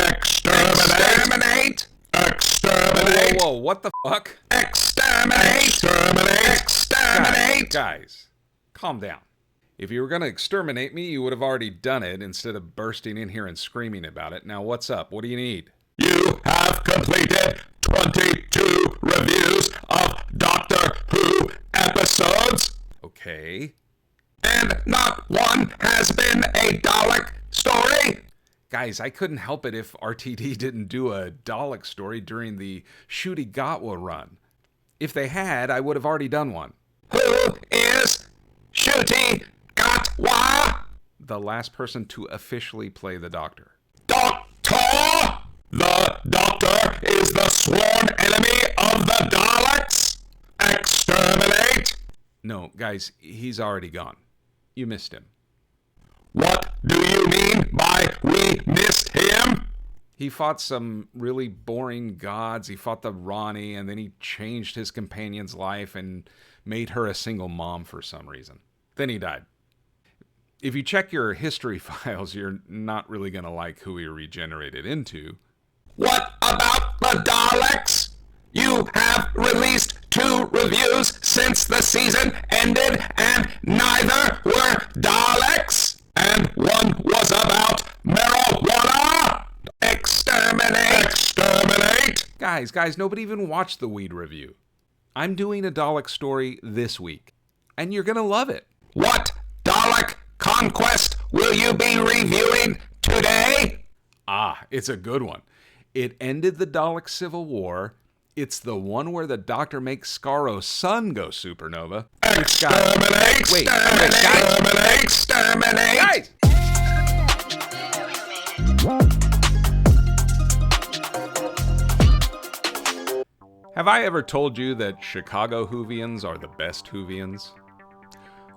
Exterminate! Exterminate! Whoa, what the fuck? Exterminate! Exterminate! Exterminate! Guys, calm down. If you were going to exterminate me, you would have already done it instead of bursting in here and screaming about it. Now what's up? What do you need? You have completed 22 reviews of Doctor Who episodes. Okay. And not one has been a Dalek story. Guys, I couldn't help it if RTD didn't do a Dalek story during the Shooty Gatwa run. If they had, I would have already done one. Who is Shooty Gatwa? The last person to officially play the Doctor. Doctor! The Doctor is the sworn enemy of the Daleks. Exterminate! No, guys, he's already gone. You missed him. What do you mean by we missed him? He fought some really boring gods. He fought the Ronnie, and then he changed his companion's life and made her a single mom for some reason. Then he died. If you check your history files, you're not really going to like who he regenerated into. What about the Daleks? You have released 2 reviews since the season ended, and neither were Daleks. And one was about marijuana. Exterminate! Exterminate! Guys, nobody even watched the weed review. I'm doing a Dalek story this week, and you're going to love it. What Dalek conquest will you be reviewing today? It's a good one. It ended the Dalek Civil War. It's the one where the Doctor makes Skaro's son go supernova. Exterminate! Wait, Exterminate! Exterminate! Guys! Have I ever told you that Chicago Whovians are the best Whovians?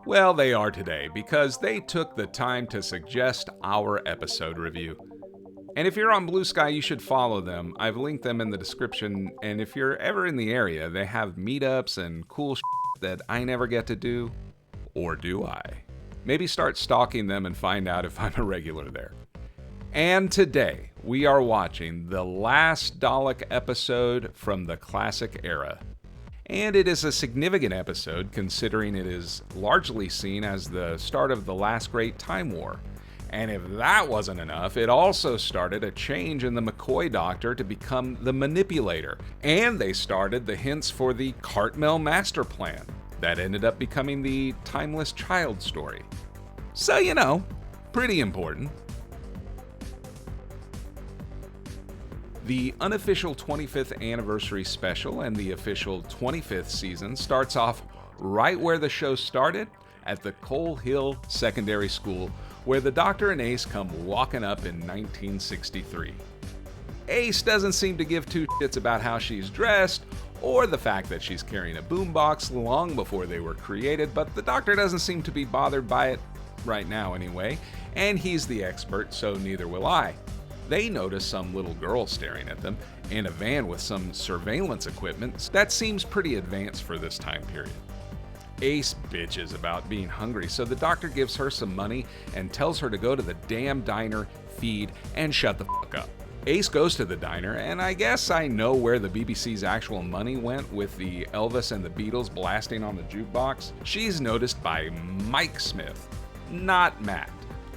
Well, they are today because they took the time to suggest our episode review. And if you're on Blue Sky, you should follow them. I've linked them in the description, and if you're ever in the area, they have meetups and cool that I never get to do. Or do I? Maybe start stalking them and find out if I'm a regular there. And today, we are watching the last Dalek episode from the classic era. And it is a significant episode considering it is largely seen as the start of the last great Time War. And if that wasn't enough, it also started a change in the McCoy Doctor to become the manipulator. And they started the hints for the Cartmel Masterplan that ended up becoming the timeless child story. So, you know, pretty important. The unofficial 25th anniversary special and the official 25th season starts off right where the show started, at the Coal Hill Secondary School, where the Doctor and Ace come walking up in 1963. Ace doesn't seem to give 2 shits about how she's dressed, or the fact that she's carrying a boombox long before they were created, but the Doctor doesn't seem to be bothered by it, right now anyway, and he's the expert, so neither will I. They notice some little girl staring at them in a van with some surveillance equipment that seems pretty advanced for this time period. Ace bitches about being hungry, so the Doctor gives her some money and tells her to go to the damn diner, feed, and shut the fuck up. Ace goes to the diner, and I guess I know where the BBC's actual money went with the Elvis and the Beatles blasting on the jukebox. She's noticed by Mike Smith, not Matt,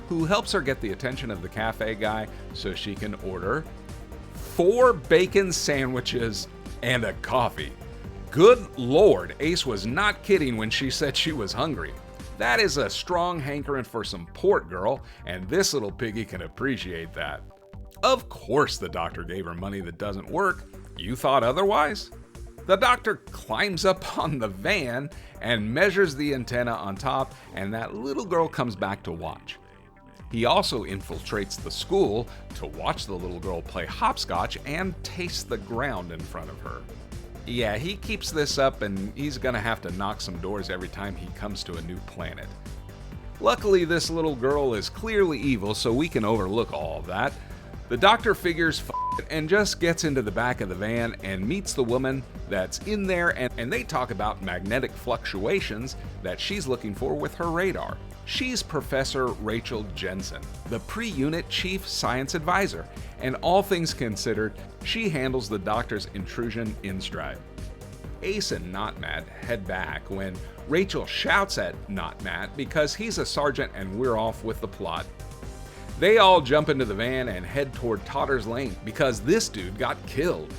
who helps her get the attention of the cafe guy so she can order 4 bacon sandwiches and a coffee. Good Lord, Ace was not kidding when she said she was hungry. That is a strong hankering for some pork, girl, and this little piggy can appreciate that. Of course the Doctor gave her money that doesn't work. You thought otherwise? The Doctor climbs up on the van and measures the antenna on top, and that little girl comes back to watch. He also infiltrates the school to watch the little girl play hopscotch and taste the ground in front of her. Yeah, he keeps this up and he's gonna have to knock some doors every time he comes to a new planet. Luckily, this little girl is clearly evil, so we can overlook all of that. The doctor figures it and just gets into the back of the van and meets the woman that's in there, and they talk about magnetic fluctuations that she's looking for with her radar. She's Professor Rachel Jensen, the pre-unit chief science advisor, and all things considered, she handles the doctor's intrusion in stride. Ace and Not Matt head back when Rachel shouts at Not Matt because he's a sergeant and we're off with the plot. They all jump into the van and head toward Totter's Lane because this dude got killed.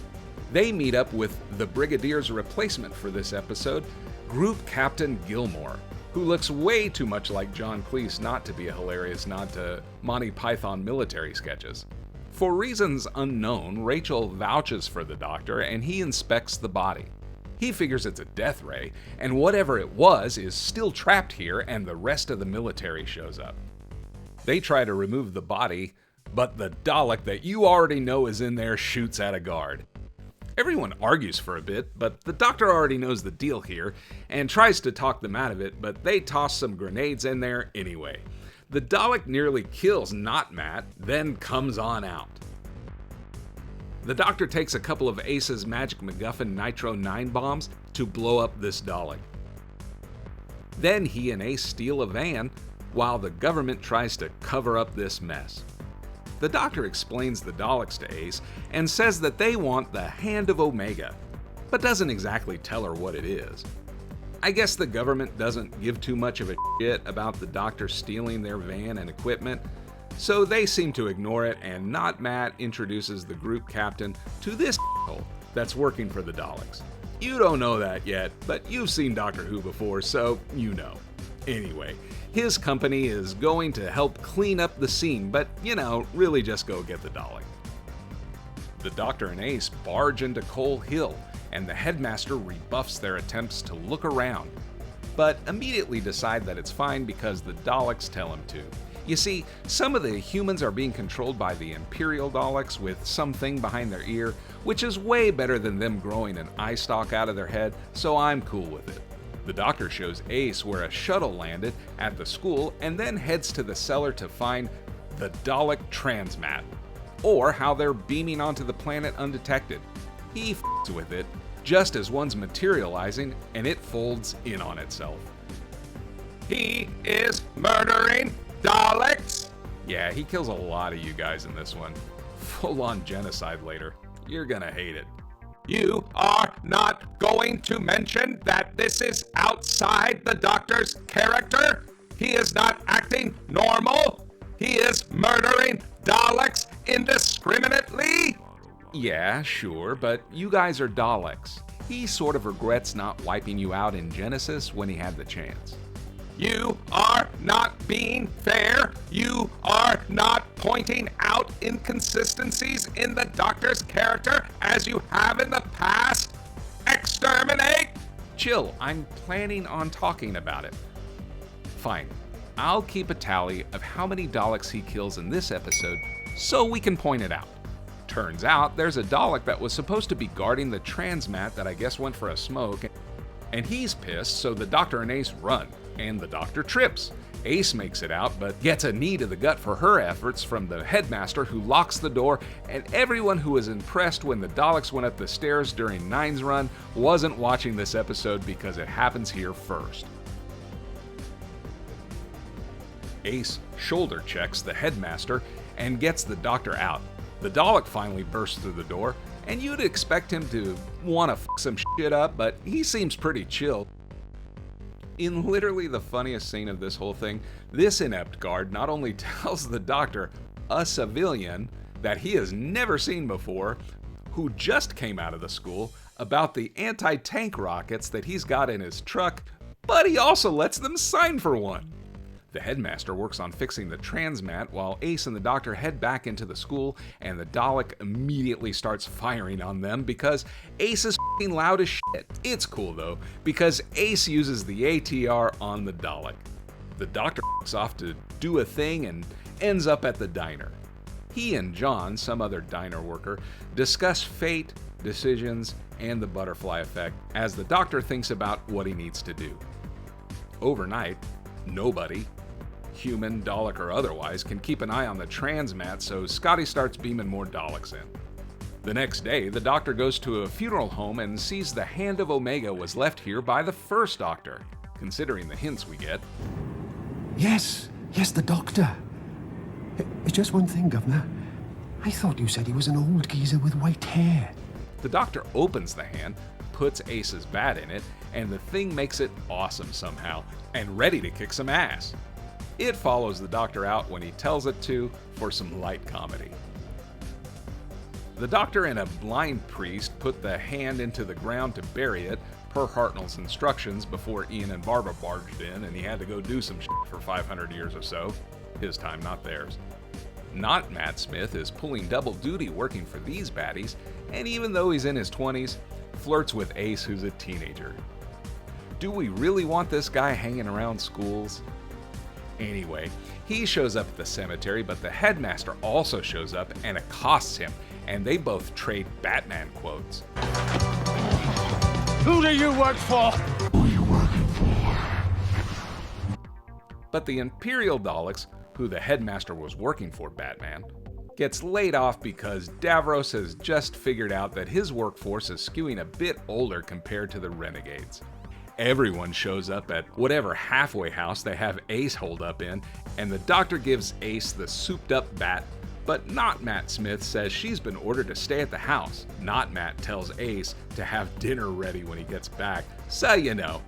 They meet up with the Brigadier's replacement for this episode, Group Captain Gilmore, who looks way too much like John Cleese not to be a hilarious nod to Monty Python military sketches. For reasons unknown, Rachel vouches for the doctor and he inspects the body. He figures it's a death ray, and whatever it was is still trapped here, and the rest of the military shows up. They try to remove the body, but the Dalek that you already know is in there shoots at a guard. Everyone argues for a bit, but the doctor already knows the deal here and tries to talk them out of it, but they toss some grenades in there anyway. The Dalek nearly kills Not Matt, then comes on out. The doctor takes a couple of Ace's Magic MacGuffin Nitro 9 bombs to blow up this Dalek. Then he and Ace steal a van while the government tries to cover up this mess. The doctor explains the Daleks to Ace and says that they want the Hand of Omega, but doesn't exactly tell her what it is. I guess the government doesn't give too much of a shit about the doctor stealing their van and equipment, so they seem to ignore it, and Not Matt introduces the group captain to this that's working for the Daleks. You don't know that yet, but you've seen Doctor Who before, so you know. Anyway, his company is going to help clean up the scene, but, really just go get the Dalek. The Doctor and Ace barge into Coal Hill, and the headmaster rebuffs their attempts to look around, but immediately decide that it's fine because the Daleks tell him to. You see, some of the humans are being controlled by the Imperial Daleks with something behind their ear, which is way better than them growing an eye stalk out of their head, so I'm cool with it. The doctor shows Ace where a shuttle landed at the school and then heads to the cellar to find the Dalek transmat, or how they're beaming onto the planet undetected. He f***s with it, just as one's materializing and it folds in on itself. He is murdering Daleks? Yeah, he kills a lot of you guys in this one. Full-on genocide later. You're gonna hate it. You are not going to mention that this is outside the Doctor's character? He is not acting normal? He is murdering Daleks indiscriminately? Yeah, sure, but you guys are Daleks. He sort of regrets not wiping you out in Genesis when he had the chance. You are not being fair. You are not pointing out inconsistencies in the Doctor's character as you have in the past. Exterminate! Chill, I'm planning on talking about it. Fine, I'll keep a tally of how many Daleks he kills in this episode so we can point it out. Turns out there's a Dalek that was supposed to be guarding the transmat that I guess went for a smoke, and he's pissed, so the Doctor and Ace run. And the Doctor trips. Ace makes it out, but gets a knee to the gut for her efforts from the headmaster, who locks the door, and everyone who was impressed when the Daleks went up the stairs during Nine's run wasn't watching this episode because it happens here first. Ace shoulder checks the headmaster and gets the Doctor out. The Dalek finally bursts through the door, and you'd expect him to want to f some shit up, but he seems pretty chill. In literally the funniest scene of this whole thing, this inept guard not only tells the Doctor, a civilian, that he has never seen before, who just came out of the school, about the anti-tank rockets that he's got in his truck, but he also lets them sign for one. The headmaster works on fixing the transmat while Ace and the Doctor head back into the school, and the Dalek immediately starts firing on them because Ace is f***ing loud as shit. It's cool though, because Ace uses the ATR on the Dalek. The Doctor f***s off to do a thing and ends up at the diner. He and John, some other diner worker, discuss fate, decisions, and the butterfly effect as the Doctor thinks about what he needs to do. Overnight, nobody, human, Dalek or otherwise, can keep an eye on the transmat, so Scotty starts beaming more Daleks in. The next day, the Doctor goes to a funeral home and sees the Hand of Omega was left here by the first Doctor, considering the hints we get. Yes, the Doctor. It's just one thing, Governor. I thought you said he was an old geezer with white hair. The Doctor opens the hand, puts Ace's bat in it, and the thing makes it awesome somehow, and ready to kick some ass. It follows the Doctor out when he tells it to for some light comedy. The Doctor and a blind priest put the hand into the ground to bury it, per Hartnell's instructions, before Ian and Barbara barged in and he had to go do some shit for 500 years or so. His time, not theirs. Not Matt Smith is pulling double duty working for these baddies, and even though he's in his 20s, flirts with Ace, who's a teenager. Do we really want this guy hanging around schools? Anyway, he shows up at the cemetery, but the headmaster also shows up and accosts him, and they both trade Batman quotes. Who do you work for? Who are you working for? But the Imperial Daleks, who the headmaster was working for Batman, gets laid off because Davros has just figured out that his workforce is skewing a bit older compared to the Renegades. Everyone shows up at whatever halfway house they have Ace holed up in, and the Doctor gives Ace the souped up bat, but Not Matt Smith says she's been ordered to stay at the house. Not Matt tells Ace to have dinner ready when he gets back, so you know,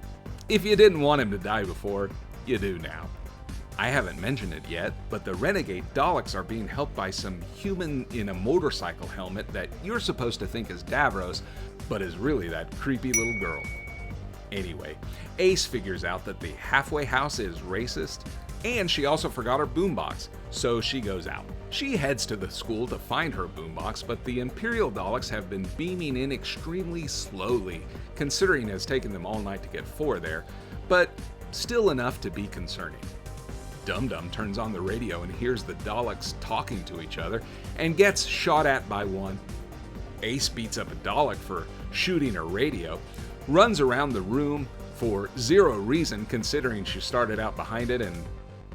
if you didn't want him to die before, you do now. I haven't mentioned it yet, but the Renegade Daleks are being helped by some human in a motorcycle helmet that you're supposed to think is Davros, but is really that creepy little girl. Anyway, Ace figures out that the halfway house is racist, and she also forgot her boombox, so she goes out. She heads to the school to find her boombox, but the Imperial Daleks have been beaming in extremely slowly, considering it's taken them all night to get 4 there, but still enough to be concerning. Dum-Dum turns on the radio and hears the Daleks talking to each other and gets shot at by one. Ace beats up a Dalek for shooting her radio, runs around the room for zero reason considering she started out behind it and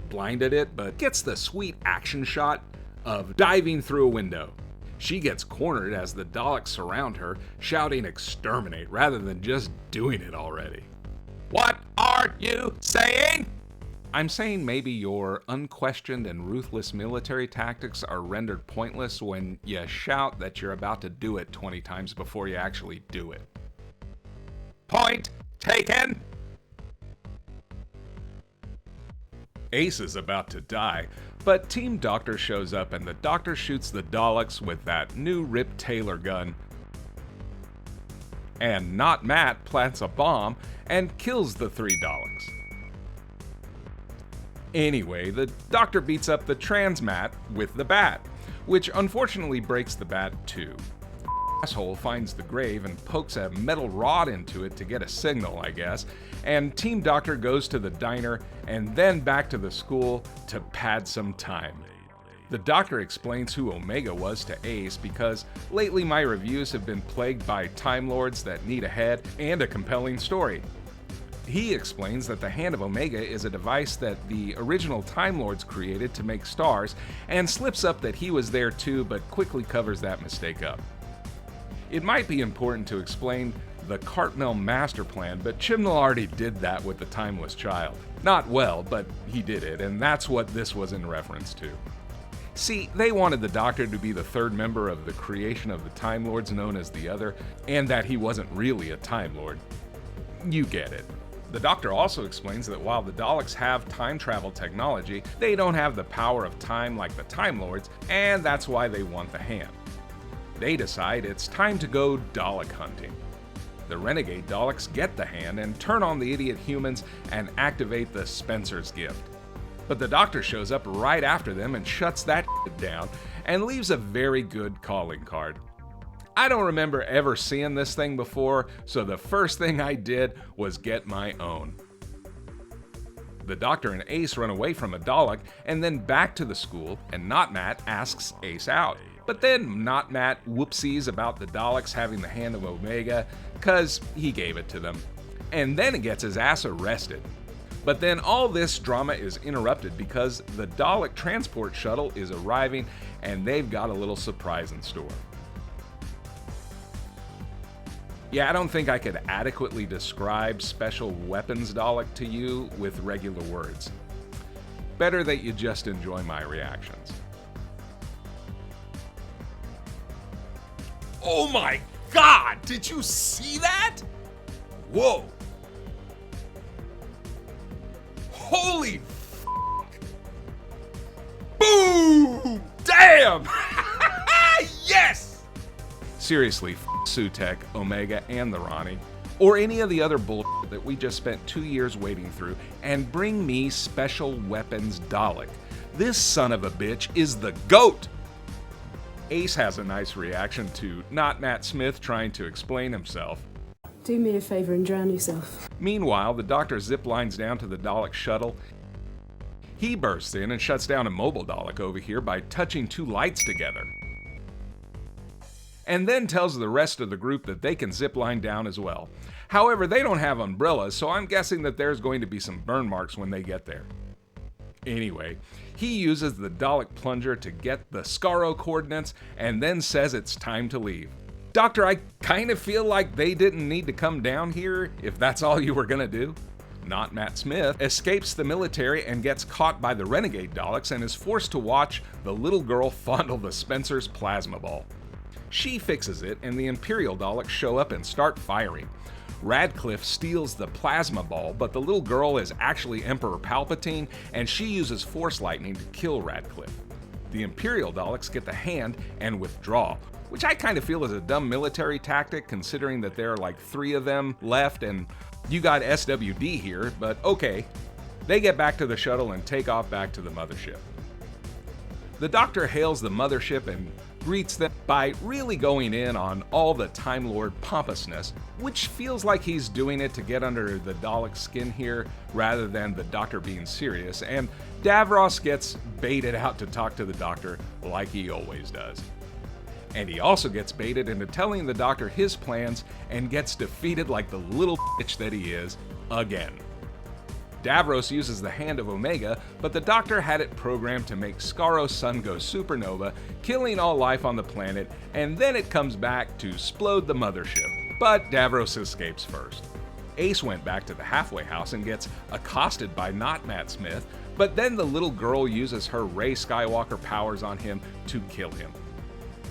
blinded it, but gets the sweet action shot of diving through a window. She gets cornered as the Daleks surround her, shouting exterminate rather than just doing it already. What are you saying? I'm saying maybe your unquestioned and ruthless military tactics are rendered pointless when you shout that you're about to do it 20 times before you actually do it. Point taken. Ace is about to die, but Team Doctor shows up and the Doctor shoots the Daleks with that new Rip Taylor gun. And Not Matt plants a bomb and kills the 3 Daleks. Anyway, the Doctor beats up the Transmat with the bat, which unfortunately breaks the bat too. Asshole finds the grave and pokes a metal rod into it to get a signal, I guess, and Team Doctor goes to the diner and then back to the school to pad some time. The Doctor explains who Omega was to Ace because lately my reviews have been plagued by Time Lords that need a head and a compelling story. He explains that the Hand of Omega is a device that the original Time Lords created to make stars, and slips up that he was there too, but quickly covers that mistake up. It might be important to explain the Cartmel Masterplan, but Chibnall already did that with the Timeless Child. Not well, but he did it, and that's what this was in reference to. See, they wanted the Doctor to be the 3rd member of the creation of the Time Lords known as the Other, and that he wasn't really a Time Lord. You get it. The Doctor also explains that while the Daleks have time travel technology, they don't have the power of time like the Time Lords, and that's why they want the hand. They decide it's time to go Dalek hunting. The Renegade Daleks get the hand and turn on the idiot humans and activate the Spencer's Gift. But the Doctor shows up right after them and shuts that down and leaves a very good calling card. I don't remember ever seeing this thing before, so the first thing I did was get my own. The Doctor and Ace run away from a Dalek and then back to the school, and Not Matt asks Ace out. But then Not Matt whoopsies about the Daleks having the Hand of Omega, cause he gave it to them. And then he gets his ass arrested. But then all this drama is interrupted because the Dalek transport shuttle is arriving and they've got a little surprise in store. Yeah, I don't think I could adequately describe Special Weapons Dalek to you with regular words. Better that you just enjoy my reactions. Oh my God! Did you see that? Whoa! Holy f***! Boom! Damn! Yes! Seriously, f*** Sutek, Omega, and the Ronnie, or any of the other bullshit that we just spent 2 years waiting through, and bring me Special Weapons Dalek. This son of a bitch is the GOAT! Ace has a nice reaction to not Matt Smith trying to explain himself. Do me a favor and drown yourself. Meanwhile, the Doctor ziplines down to the Dalek shuttle. He bursts in and shuts down a mobile Dalek over here by touching 2 lights together. And then tells the rest of the group that they can zipline down as well. However, they don't have umbrellas, so I'm guessing that there's going to be some burn marks when they get there. Anyway, he uses the Dalek plunger to get the Skaro coordinates and then says it's time to leave. Doctor, I kind of feel like they didn't need to come down here if that's all you were gonna do. Not Matt Smith escapes the military and gets caught by the renegade Daleks and is forced to watch the little girl fondle the Spencer's plasma ball. She fixes it and the Imperial Daleks show up and start firing. Radcliffe steals the plasma ball, but the little girl is actually Emperor Palpatine and she uses Force Lightning to kill Radcliffe. The Imperial Daleks get the hand and withdraw, which I kind of feel is a dumb military tactic considering that there are like 3 of them left and you got SWD here, but okay. They get back to the shuttle and take off back to the mothership. The Doctor hails the mothership and greets them by really going in on all the Time Lord pompousness, which feels like he's doing it to get under the Dalek skin here rather than the Doctor being serious, and Davros gets baited out to talk to the Doctor like he always does. And he also gets baited into telling the Doctor his plans and gets defeated like the little bitch that he is again. Davros uses the hand of Omega, but the Doctor had it programmed to make Skaro's sun go supernova, killing all life on the planet, and then it comes back to explode the mothership. But Davros escapes first. Ace went back to the halfway house and gets accosted by not Matt Smith, but then the little girl uses her Rey Skywalker powers on him to kill him.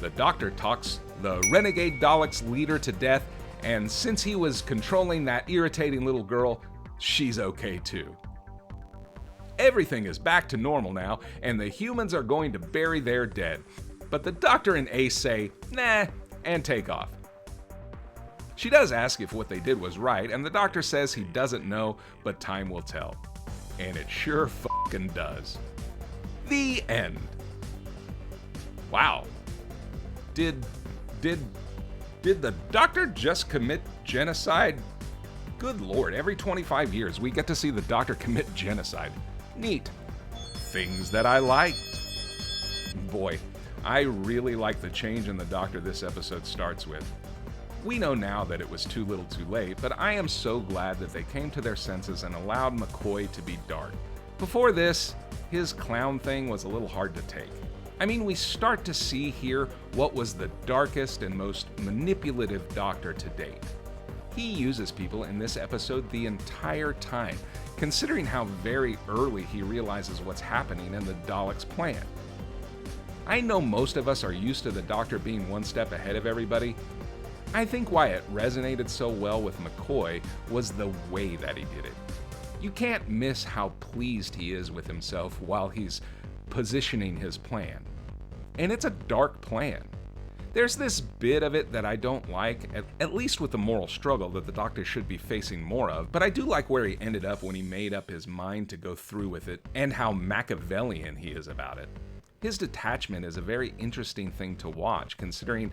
The Doctor talks the renegade Daleks leader to death, and since he was controlling that irritating little girl, she's okay too. Everything is back to normal now, and the humans are going to bury their dead. But the Doctor and Ace say, nah, and take off. She does ask if what they did was right, and the Doctor says he doesn't know, but time will tell. And it sure fucking does. The end. Wow. Did the Doctor just commit genocide? Good lord, every 25 years we get to see the Doctor commit genocide. Neat. Things that I liked. Boy, I really like the change in the Doctor this episode starts with. We know now that it was too little too late, but I am so glad that they came to their senses and allowed McCoy to be dark. Before this, his clown thing was a little hard to take. I mean, we start to see here what was the darkest and most manipulative Doctor to date. He uses people in this episode the entire time, considering how very early he realizes what's happening in the Daleks' plan. I know most of us are used to the Doctor being one step ahead of everybody. I think why it resonated so well with McCoy was the way that he did it. You can't miss how pleased he is with himself while he's positioning his plan. And it's a dark plan. There's this bit of it that I don't like, at least with the moral struggle that the Doctor should be facing more of, but I do like where he ended up when he made up his mind to go through with it, and how Machiavellian he is about it. His detachment is a very interesting thing to watch, considering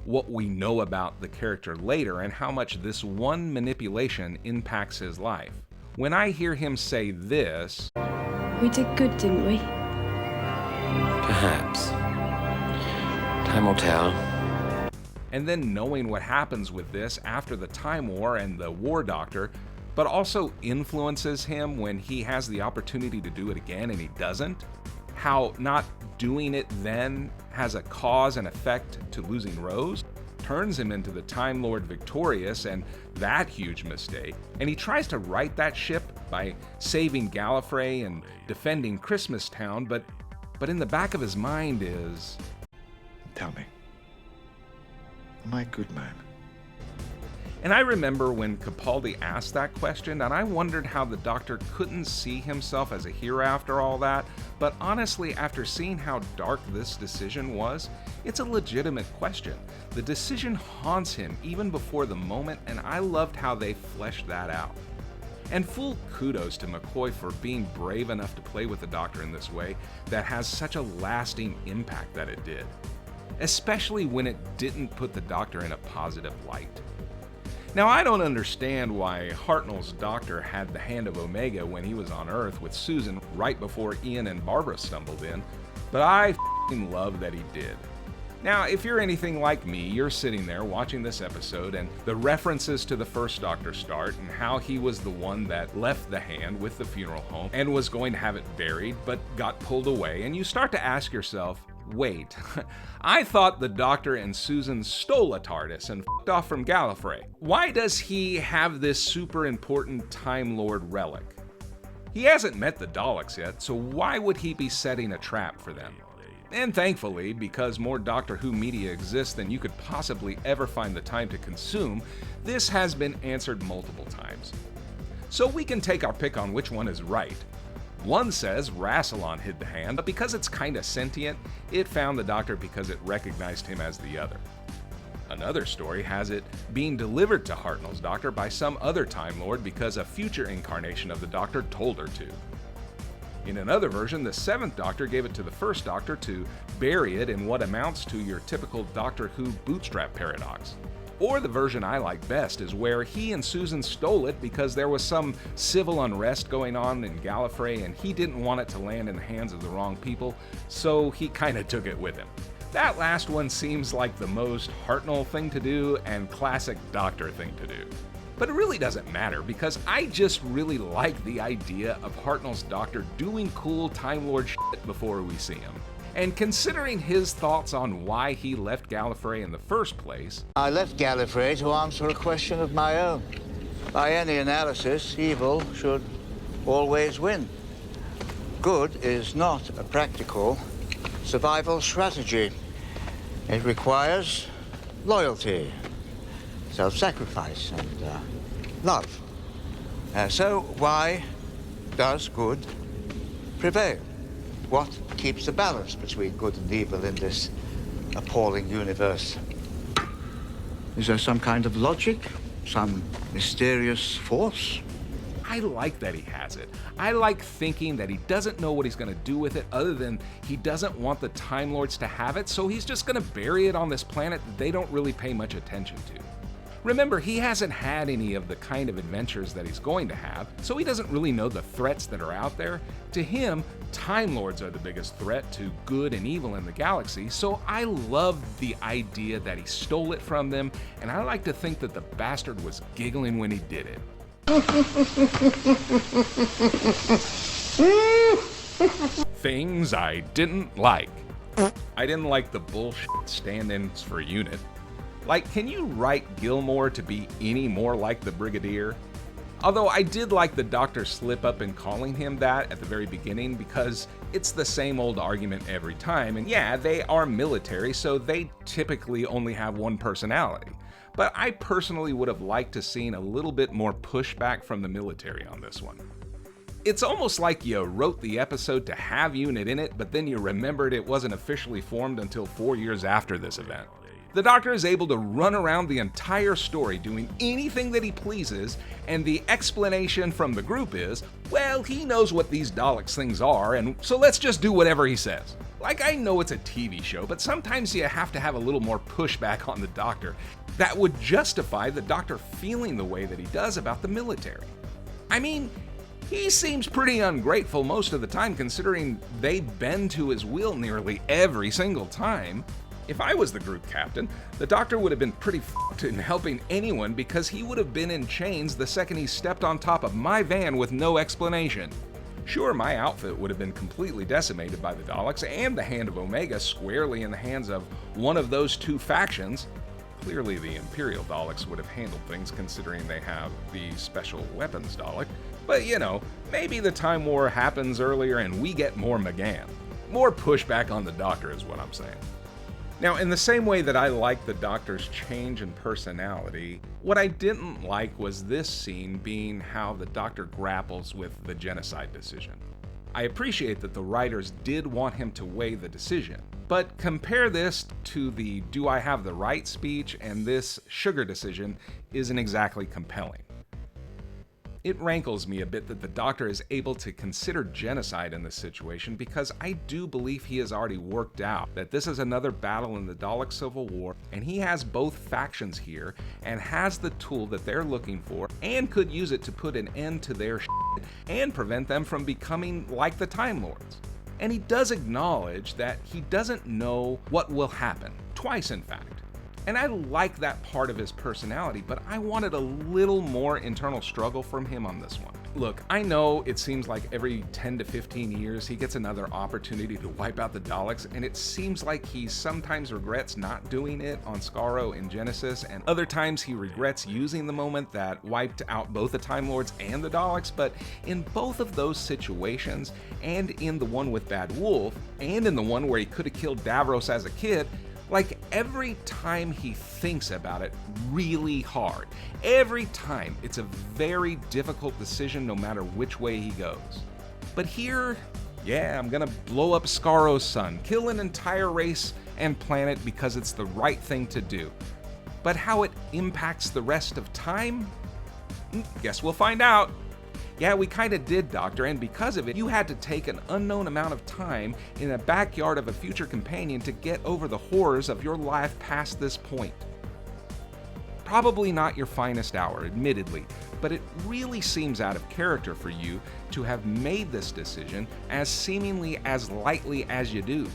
what we know about the character later and how much this one manipulation impacts his life. When I hear him say this, We did good, didn't we? Perhaps. Time will tell. and then knowing what happens with this after the Time War and the War Doctor, but also influences him when he has the opportunity to do it again and he doesn't. How not doing it then has a cause and effect to losing Rose, turns him into the Time Lord victorious and that huge mistake. And he tries to right that ship by saving Gallifrey and defending Christmas Town, but in the back of his mind is... Tell me, am I a good man? And I remember when Capaldi asked that question, and I wondered how the Doctor couldn't see himself as a hero after all that, but honestly, after seeing how dark this decision was, it's a legitimate question. The decision haunts him even before the moment, and I loved how they fleshed that out. And full kudos to McCoy for being brave enough to play with the Doctor in this way that has such a lasting impact that it did, especially when it didn't put the Doctor in a positive light. Now, I don't understand why Hartnell's Doctor had the hand of Omega when he was on Earth with Susan right before Ian and Barbara stumbled in, but I f***ing love that he did. Now, if you're anything like me, you're sitting there watching this episode and the references to the first Doctor start and how he was the one that left the hand with the funeral home and was going to have it buried but got pulled away, and you start to ask yourself, wait, I thought the Doctor and Susan stole a TARDIS and f***ed off from Gallifrey. Why does he have this super important Time Lord relic? He hasn't met the Daleks yet, so why would he be setting a trap for them? And thankfully, because more Doctor Who media exists than you could possibly ever find the time to consume, this has been answered multiple times. So we can take our pick on which one is right. One says Rassilon hid the hand, but because it's kinda sentient, it found the Doctor because it recognized him as the other. Another story has it being delivered to Hartnell's Doctor by some other Time Lord because a future incarnation of the Doctor told her to. In another version, the 7th Doctor gave it to the 1st Doctor to bury it in what amounts to your typical Doctor Who bootstrap paradox. Or the version I like best is where he and Susan stole it because there was some civil unrest going on in Gallifrey and he didn't want it to land in the hands of the wrong people, so he kinda took it with him. That last one seems like the most Hartnell thing to do and classic Doctor thing to do. But it really doesn't matter because I just really like the idea of Hartnell's Doctor doing cool Time Lord shit before we see him. And considering his thoughts on why he left Gallifrey in the first place... I left Gallifrey to answer a question of my own. By any analysis, evil should always win. Good is not a practical survival strategy. It requires loyalty, self-sacrifice, and love. So why does good prevail? What keeps the balance between good and evil in this appalling universe? Is there some kind of logic? Some mysterious force? I like that he has it. I like thinking that he doesn't know what he's going to do with it other than he doesn't want the Time Lords to have it, so he's just going to bury it on this planet that they don't really pay much attention to. Remember, he hasn't had any of the kind of adventures that he's going to have, so he doesn't really know the threats that are out there. To him, Time Lords are the biggest threat to good and evil in the galaxy, so I love the idea that he stole it from them, and I like to think that the bastard was giggling when he did it. Things I didn't like. I didn't like the bullshit stand-ins for Unit. Like, can you write Gilmore to be any more like the Brigadier? Although I did like the Doctor slip up in calling him that at the very beginning because it's the same old argument every time, and yeah, they are military, so they typically only have one personality. But I personally would have liked to seen a little bit more pushback from the military on this one. It's almost like you wrote the episode to have Unit in it, but then you remembered it wasn't officially formed until 4 years after this event. The Doctor is able to run around the entire story doing anything that he pleases, and the explanation from the group is, well, he knows what these Daleks things are, and so let's just do whatever he says. Like, I know it's a TV show, but sometimes you have to have a little more pushback on the Doctor that would justify the Doctor feeling the way that he does about the military. I mean, he seems pretty ungrateful most of the time considering they bend to his will nearly every single time. If I was the group captain, the Doctor would have been pretty f***ed in helping anyone because he would have been in chains the second he stepped on top of my van with no explanation. Sure, my outfit would have been completely decimated by the Daleks and the Hand of Omega squarely in the hands of one of those two factions. Clearly the Imperial Daleks would have handled things considering they have the Special Weapons Dalek. But you know, maybe the Time War happens earlier and we get more McGann. More pushback on the Doctor is what I'm saying. Now, in the same way that I like the Doctor's change in personality, what I didn't like was this scene being how the Doctor grapples with the genocide decision. I appreciate that the writers did want him to weigh the decision, but compare this to the "do I have the right" speech, and this sugar decision isn't exactly compelling. It rankles me a bit that the Doctor is able to consider genocide in this situation because I do believe he has already worked out that this is another battle in the Dalek Civil War, and he has both factions here and has the tool that they're looking for and could use it to put an end to their shit and prevent them from becoming like the Time Lords. And he does acknowledge that he doesn't know what will happen, twice in fact. And I like that part of his personality, but I wanted a little more internal struggle from him on this one. Look, I know it seems like every 10 to 15 years he gets another opportunity to wipe out the Daleks, and it seems like he sometimes regrets not doing it on Skaro in Genesis, and other times he regrets using the moment that wiped out both the Time Lords and the Daleks, but in both of those situations, and in the one with Bad Wolf, and in the one where he could have killed Davros as a kid, like every time he thinks about it really hard, every time it's a very difficult decision no matter which way he goes. But here, yeah, I'm gonna blow up Skaro's son, kill an entire race and planet because it's the right thing to do. But how it impacts the rest of time? Guess we'll find out. Yeah, we kinda did, Doctor, and because of it, you had to take an unknown amount of time in the backyard of a future companion to get over the horrors of your life past this point. Probably not your finest hour, admittedly, but it really seems out of character for you to have made this decision as seemingly as lightly as you do.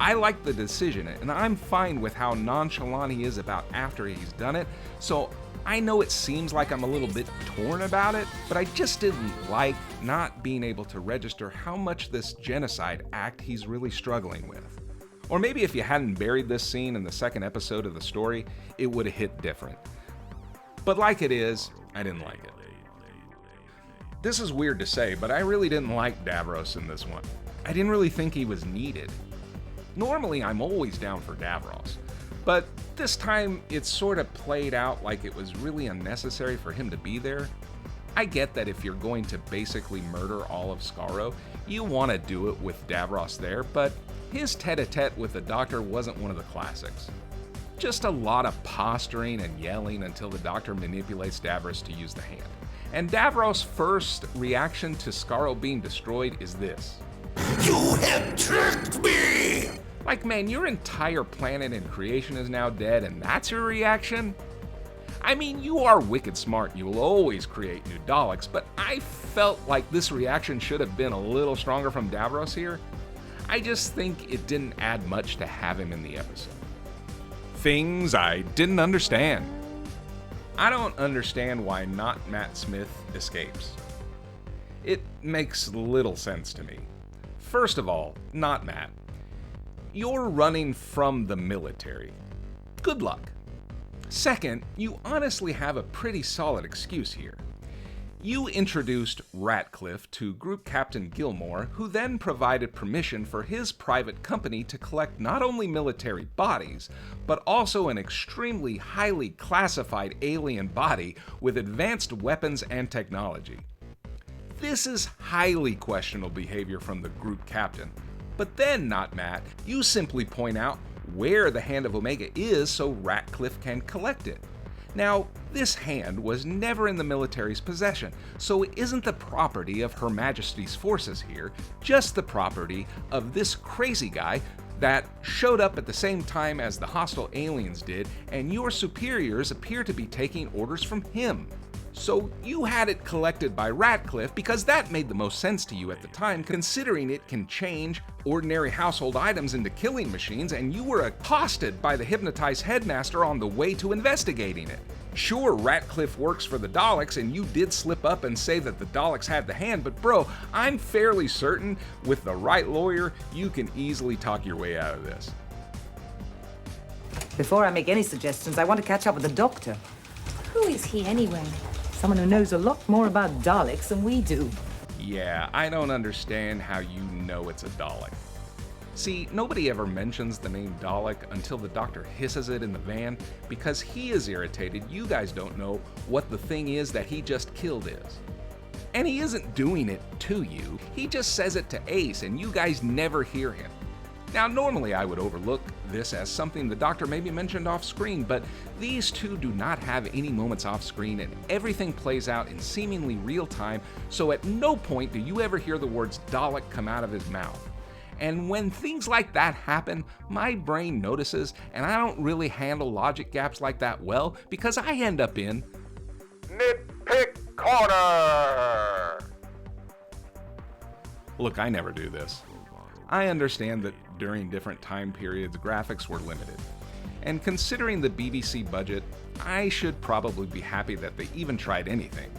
I like the decision, and I'm fine with how nonchalant he is about after he's done it, so I know it seems like I'm a little bit torn about it, but I just didn't like not being able to register how much this genocide act he's really struggling with. Or maybe if you hadn't buried this scene in the second episode of the story, it would have hit different. But like it is, I didn't like it. This is weird to say, but I really didn't like Davros in this one. I didn't really think he was needed. Normally, I'm always down for Davros, but this time it sort of played out like it was really unnecessary for him to be there. I get that if you're going to basically murder all of Skaro, you want to do it with Davros there, but his tete-a-tete with the Doctor wasn't one of the classics. Just a lot of posturing and yelling until the Doctor manipulates Davros to use the hand. And Davros' first reaction to Skaro being destroyed is this. You have tricked me! Like, man, your entire planet and creation is now dead, and that's your reaction? I mean, you are wicked smart, and you will always create new Daleks, but I felt like this reaction should have been a little stronger from Davros here. I just think it didn't add much to have him in the episode. Things I didn't understand. I don't understand why not Matt Smith escapes. It makes little sense to me. First of all, not Matt. You're running from the military. Good luck. Second, you honestly have a pretty solid excuse here. You introduced Ratcliffe to Group Captain Gilmore, who then provided permission for his private company to collect not only military bodies, but also an extremely highly classified alien body with advanced weapons and technology. This is highly questionable behavior from the group captain. But then, not Matt, you simply point out where the Hand of Omega is so Ratcliffe can collect it. Now, this hand was never in the military's possession, so it isn't the property of Her Majesty's forces here, just the property of this crazy guy that showed up at the same time as the hostile aliens did, and your superiors appear to be taking orders from him. So you had it collected by Ratcliffe because that made the most sense to you at the time, considering it can change ordinary household items into killing machines, and you were accosted by the hypnotized headmaster on the way to investigating it. Sure, Ratcliffe works for the Daleks, and you did slip up and say that the Daleks had the hand, but bro, I'm fairly certain with the right lawyer, you can easily talk your way out of this. Before I make any suggestions, I want to catch up with the doctor. Who is he anyway? Someone who knows a lot more about Daleks than we do. Yeah, I don't understand how you know it's a Dalek. See, nobody ever mentions the name Dalek until the doctor hisses it in the van because he is irritated you guys don't know what the thing is that he just killed is. And he isn't doing it to you, he just says it to Ace and you guys never hear him. Now, normally I would overlook this as something the doctor maybe mentioned off screen, but these two do not have any moments off screen and everything plays out in seemingly real time, so at no point do you ever hear the words Dalek come out of his mouth. And when things like that happen, my brain notices, and I don't really handle logic gaps like that well because I end up in Nitpick Corner! Look, I never do this. I understand that during different time periods, graphics were limited. And considering the BBC budget, I should probably be happy that they even tried anything.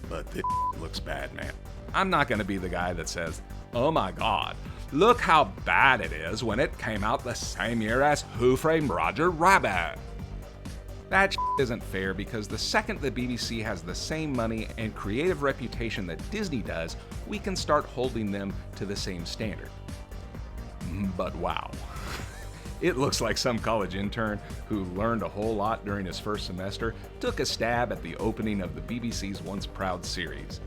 But this looks bad, man. I'm not gonna be the guy that says, oh my god, look how bad it is when it came out the same year as Who Framed Roger Rabbit. That isn't fair because the second the BBC has the same money and creative reputation that Disney does, we can start holding them to the same standard. But wow. It looks like some college intern who learned a whole lot during his first semester took a stab at the opening of the BBC's once proud series.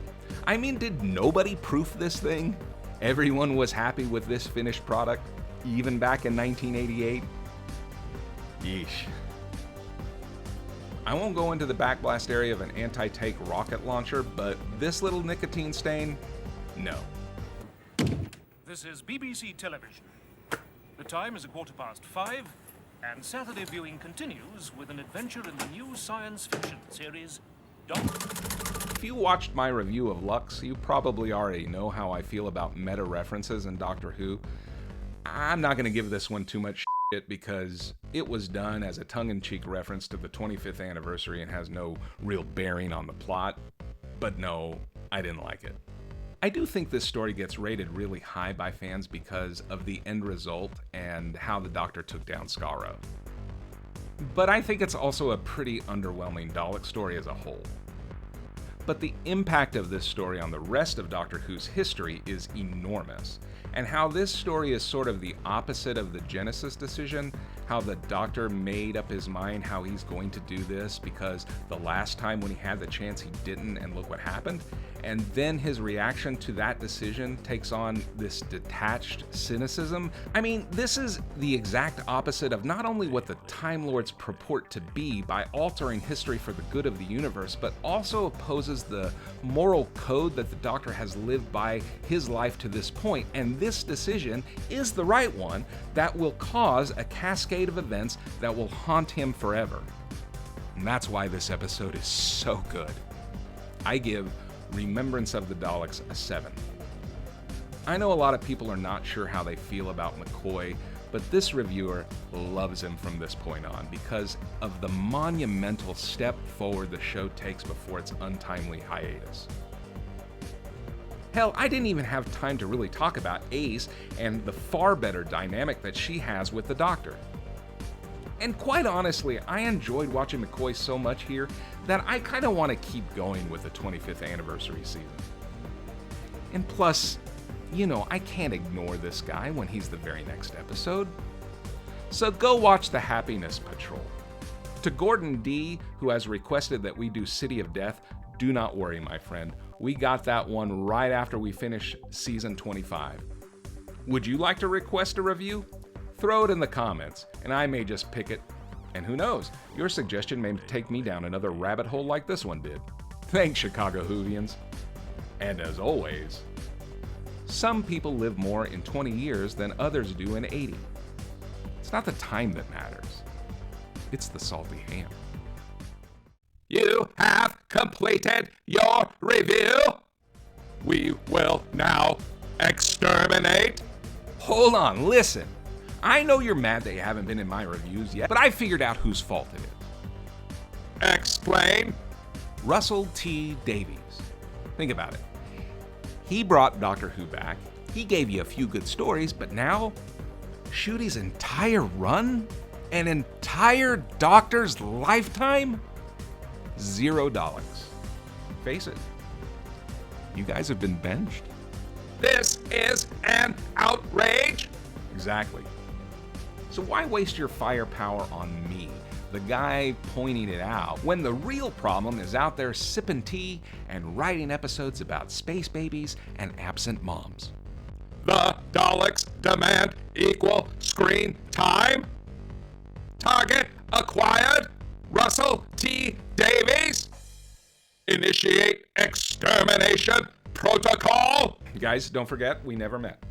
I mean, did nobody proof this thing? Everyone was happy with this finished product, even back in 1988? Yeesh. I won't go into the backblast area of an anti-tank rocket launcher, but this little nicotine stain, no. This is BBC Television. The time is 5:15, and Saturday viewing continues with an adventure in the new science fiction series, If you watched my review of Lux, you probably already know how I feel about meta references in Doctor Who. I'm not going to give this one too much shit because it was done as a tongue-in-cheek reference to the 25th anniversary and has no real bearing on the plot. But no, I didn't like it. I do think this story gets rated really high by fans because of the end result and how the Doctor took down Skaro. But I think it's also a pretty underwhelming Dalek story as a whole. But the impact of this story on the rest of Doctor Who's history is enormous, and how this story is sort of the opposite of the Genesis decision, how the Doctor made up his mind how he's going to do this because the last time when he had the chance he didn't and look what happened, and then his reaction to that decision takes on this detached cynicism. I mean, this is the exact opposite of not only what the Time Lords purport to be by altering history for the good of the universe, but also opposes the moral code that the Doctor has lived by his life to this point, and this decision is the right one that will cause a cascade of events that will haunt him forever. And that's why this episode is so good. I give Remembrance of the Daleks a 7. I know a lot of people are not sure how they feel about McCoy, but this reviewer loves him from this point on because of the monumental step forward the show takes before its untimely hiatus. Hell, I didn't even have time to really talk about Ace and the far better dynamic that she has with the Doctor. And quite honestly, I enjoyed watching McCoy so much here that I kind of want to keep going with the 25th anniversary season. And plus, you know, I can't ignore this guy when he's the very next episode. So go watch the Happiness Patrol. To Gordon D, who has requested that we do City of Death, do not worry, my friend. We got that one right after we finish season 25. Would you like to request a review? Throw it in the comments, and I may just pick it. And who knows, your suggestion may take me down another rabbit hole like this one did. Thanks, Chicago Whovians. And as always, some people live more in 20 years than others do in 80. It's not the time that matters. It's the salty ham. You have completed your review. We will now exterminate. Hold on, listen. I know you're mad that you haven't been in my reviews yet, but I figured out whose fault it is. Explain. Russell T. Davies. Think about it. He brought Doctor Who back. He gave you a few good stories, but now, Ncuti's entire run? An entire Doctor's lifetime? $0. Face it, you guys have been benched. This is an outrage. Exactly. So why waste your firepower on me, the guy pointing it out, when the real problem is out there sipping tea and writing episodes about space babies and absent moms? The Daleks demand equal screen time. Target acquired. Russell T. Davies. Initiate extermination protocol. Guys, don't forget, we never met.